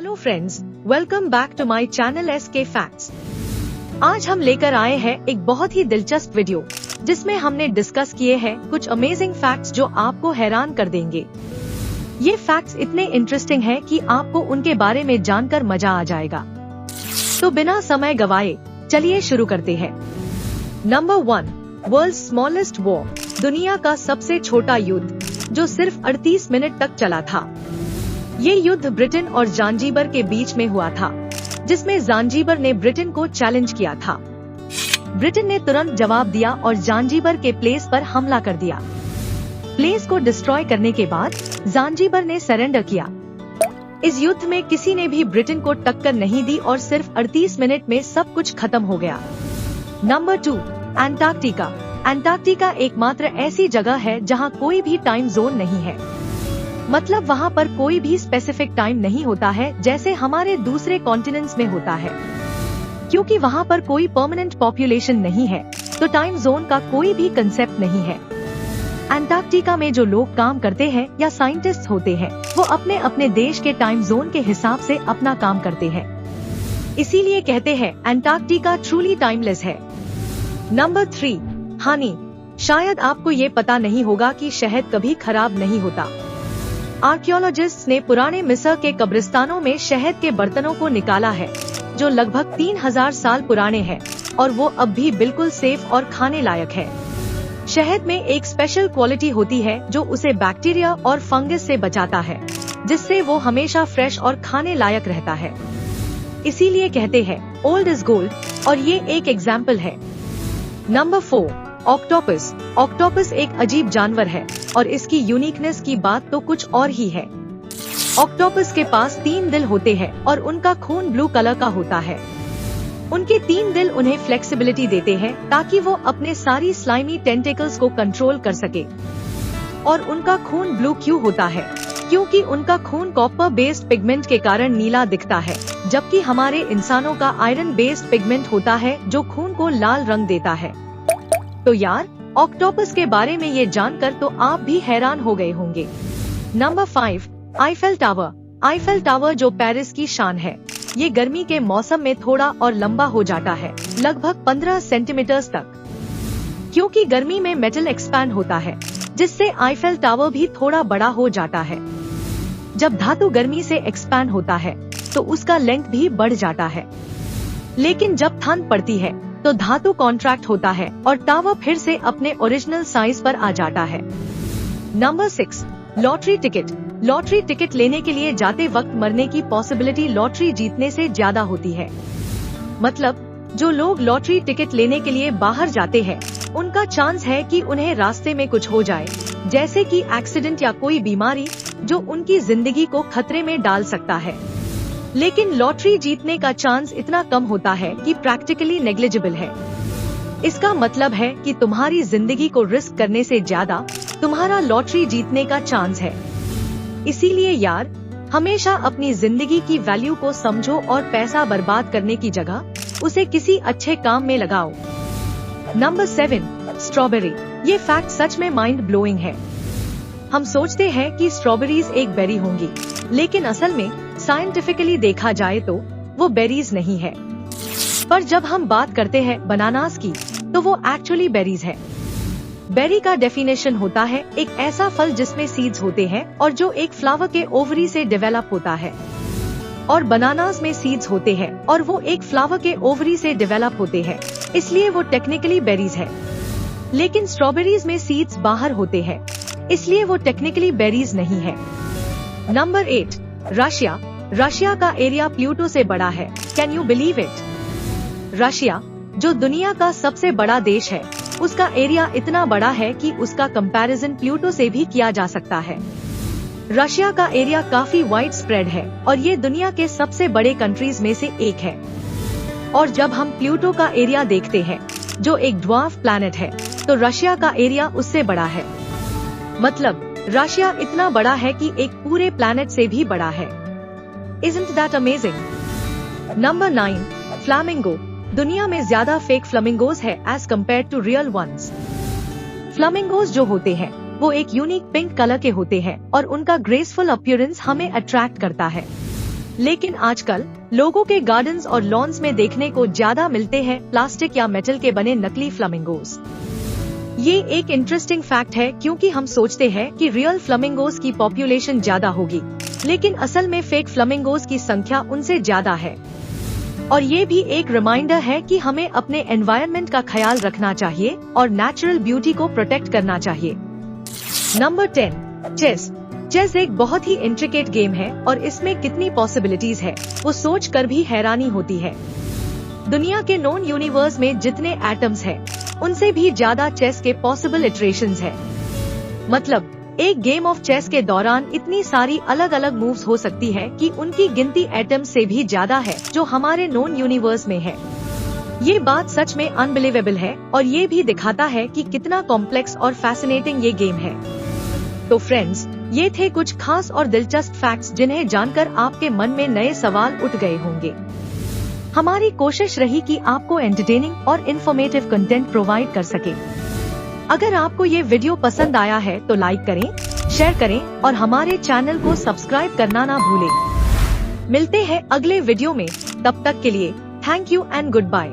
Hello friends, welcome back to my channel SK facts. आज हम लेकर आए हैं एक बहुत ही दिलचस्प वीडियो जिसमें हमने डिस्कस किए हैं कुछ अमेजिंग फैक्ट्स जो आपको हैरान कर देंगे। ये फैक्ट्स इतने इंटरेस्टिंग हैं कि आपको उनके बारे में जानकर मजा आ जाएगा। तो बिना समय गवाए चलिए शुरू करते हैं। नंबर 1, वर्ल्ड स्मॉलेस्ट वॉर, दुनिया का सबसे छोटा युद्ध जो सिर्फ 38 मिनट तक चला था। ये युद्ध ब्रिटेन और ज़ांजीबर के बीच में हुआ था, जिसमें ज़ांजीबर ने ब्रिटेन को चैलेंज किया था। ब्रिटेन ने तुरंत जवाब दिया और ज़ांजीबर के प्लेस पर हमला कर दिया। प्लेस को डिस्ट्रॉय करने के बाद ज़ांजीबर ने सरेंडर किया। इस युद्ध में किसी ने भी ब्रिटेन को टक्कर नहीं दी और सिर्फ 38 मिनट में सब कुछ खत्म हो गया। Number 2, Antarctica. अंटार्कटिका एकमात्र ऐसी जगह है जहां कोई भी टाइम जोन नहीं है। मतलब वहां पर कोई भी स्पेसिफिक टाइम नहीं होता है जैसे हमारे दूसरे कॉन्टिनेंट्स में होता है। क्योंकि वहां पर कोई परमानेंट पॉपुलेशन नहीं है, तो टाइम जोन का कोई भी कंसेप्ट नहीं है। अंटार्कटिका में जो लोग काम करते हैं या साइंटिस्ट होते हैं, वो अपने अपने देश के टाइम जोन के हिसाब से अपना काम करते हैं। इसीलिए कहते हैं अंटार्कटिका ट्रूली टाइमलेस है। नंबर 3, हनी। शायद आपको ये पता नहीं होगा कि शहद कभी खराब नहीं होता। आर्कियोलॉजिस्ट्स ने पुराने मिस्र के कब्रिस्तानों में शहद के बर्तनों को निकाला है, जो लगभग 3000 साल पुराने हैं और वो अब भी बिल्कुल सेफ और खाने लायक है। शहद में एक स्पेशल क्वालिटी होती है जो उसे बैक्टीरिया और फंगस से बचाता है, जिससे वो हमेशा फ्रेश और खाने लायक रहता है। इसीलिए कहते हैं ओल्ड इज गोल्ड, और ये एक एग्जाम्पल है। Number 4, octopus. ऑक्टोपस एक अजीब जानवर है और इसकी यूनिकनेस की बात तो कुछ और ही है। ऑक्टोपस के पास 3 दिल होते हैं और उनका खून ब्लू कलर का होता है। उनके 3 दिल उन्हें फ्लेक्सिबिलिटी देते हैं ताकि वो अपने सारी स्लाइमी टेंटिकल्स को कंट्रोल कर सके। और उनका खून ब्लू क्यों होता है? क्योंकि उनका खून कॉपर बेस्ड पिगमेंट के कारण नीला दिखता है, जबकि हमारे इंसानों का आयरन बेस्ड पिगमेंट होता है जो खून को लाल रंग देता है। तो यार, ऑक्टोपस के बारे में ये जानकर तो आप भी हैरान हो गए होंगे। Number 5, Eiffel tower. Eiffel tower जो पेरिस की शान है, ये गर्मी के मौसम में थोड़ा और लंबा हो जाता है, लगभग 15 सेंटीमीटर तक। क्योंकि गर्मी में मेटल एक्सपैंड होता है, जिससे आईफेल टावर भी थोड़ा बड़ा हो जाता है। जब धातु गर्मी से एक्सपैंड होता है तो उसका लेंथ भी बढ़ जाता है। लेकिन जब ठंड पड़ती है तो धातु कॉन्ट्रैक्ट होता है और टावर फिर से अपने ओरिजिनल साइज पर आ जाता है। Number 6, lottery ticket. Lottery ticket लेने के लिए जाते वक्त मरने की पॉसिबिलिटी लॉटरी जीतने से ज्यादा होती है। मतलब जो लोग लॉटरी टिकट लेने के लिए बाहर जाते हैं, उनका चांस है कि उन्हें रास्ते में कुछ हो जाए, जैसे कि एक्सीडेंट या कोई बीमारी जो उनकी जिंदगी को खतरे में डाल सकता है। लेकिन लॉटरी जीतने का चांस इतना कम होता है कि प्रैक्टिकली नेग्लिजिबल है। इसका मतलब है कि तुम्हारी जिंदगी को रिस्क करने से ज्यादा तुम्हारा लॉटरी जीतने का चांस है। इसीलिए यार, हमेशा अपनी जिंदगी की वैल्यू को समझो और पैसा बर्बाद करने की जगह उसे किसी अच्छे काम में लगाओ। Number 7, strawberry. ये फैक्ट सच में माइंड ब्लोइंग है। हम सोचते हैं कि स्ट्रॉबेरीज एक बेरी होंगी, लेकिन असल में साइंटिफिकली देखा जाए तो वो बेरीज नहीं है। पर जब हम बात करते हैं बनानास की, तो वो एक्चुअली बेरीज है। बेरी का डेफिनेशन होता है एक ऐसा फल जिसमें सीड्स होते हैं और जो एक फ्लावर के ओवरी से डेवलप होता है। और बनानास में सीड्स होते हैं और वो एक फ्लावर के ओवरी से डेवलप होते हैं, इसलिए वो टेक्निकली बेरीज है। लेकिन स्ट्रॉबेरीज में सीड्स बाहर होते हैं, इसलिए वो टेक्निकली बेरीज नहीं है। Number 8, Russia. रशिया का एरिया प्लूटो से बड़ा है। Can you believe it? Russia, जो दुनिया का सबसे बड़ा देश है, उसका एरिया इतना बड़ा है कि उसका कंपैरिजन प्लूटो से भी किया जा सकता है। रशिया का एरिया काफी वाइड स्प्रेड है और ये दुनिया के सबसे बड़े कंट्रीज में से एक है। और जब हम प्लूटो का एरिया देखते हैं, जो एक ड्वार्फ प्लैनेट है, तो रशिया का एरिया उससे बड़ा है। मतलब रशिया इतना बड़ा है कि एक पूरे प्लैनेट से भी बड़ा है। Isn't that amazing? Number 9, flamingo. दुनिया में ज्यादा फेक फ्लामिंगोज है as compared to real ones. Flamingos जो होते हैं वो एक यूनिक पिंक कलर के होते हैं और उनका ग्रेसफुल अपीयरेंस हमें अट्रैक्ट करता है। लेकिन आजकल लोगों के गार्डन्स और लॉन्स में देखने को ज्यादा मिलते हैं प्लास्टिक या मेटल के बने नकली फ्लामिंगोज। ये एक इंटरेस्टिंग फैक्ट है क्योंकि हम सोचते हैं कि रियल फ्लामिंगोज की पॉपुलेशन ज्यादा होगी, लेकिन असल में फेक फ्लामिंगोज की संख्या उनसे ज्यादा है। और ये भी एक रिमाइंडर है कि हमें अपने एनवायरनमेंट का ख्याल रखना चाहिए और नेचुरल ब्यूटी को प्रोटेक्ट करना चाहिए। Number 10, chess. चेस एक बहुत ही इंट्रिकेट गेम है और इसमें कितनी पॉसिबिलिटीज है वो सोच कर भी हैरानी होती है। दुनिया के नोन यूनिवर्स में जितने एटम्स हैं, उनसे भी ज्यादा चेस के पॉसिबल इटरेशंस है। मतलब एक गेम ऑफ चेस के दौरान इतनी सारी अलग अलग मूव्स हो सकती है कि उनकी गिनती एटम्स से भी ज्यादा है जो हमारे नोन यूनिवर्स में है। ये बात सच में अनबिलीवेबल है और ये भी दिखाता है कि कितना कॉम्प्लेक्स और फैसिनेटिंग ये गेम है। तो फ्रेंड्स, ये थे कुछ खास और दिलचस्प फैक्ट्स जिन्हें जानकर आपके मन में नए सवाल उठ गए होंगे। हमारी कोशिश रही कि आपको एंटरटेनिंग और इन्फॉर्मेटिव कंटेंट प्रोवाइड कर सके। अगर आपको ये वीडियो पसंद आया है तो लाइक करें, शेयर करें और हमारे चैनल को सब्सक्राइब करना ना भूलें। मिलते हैं अगले वीडियो में, तब तक के लिए thank you and good bye.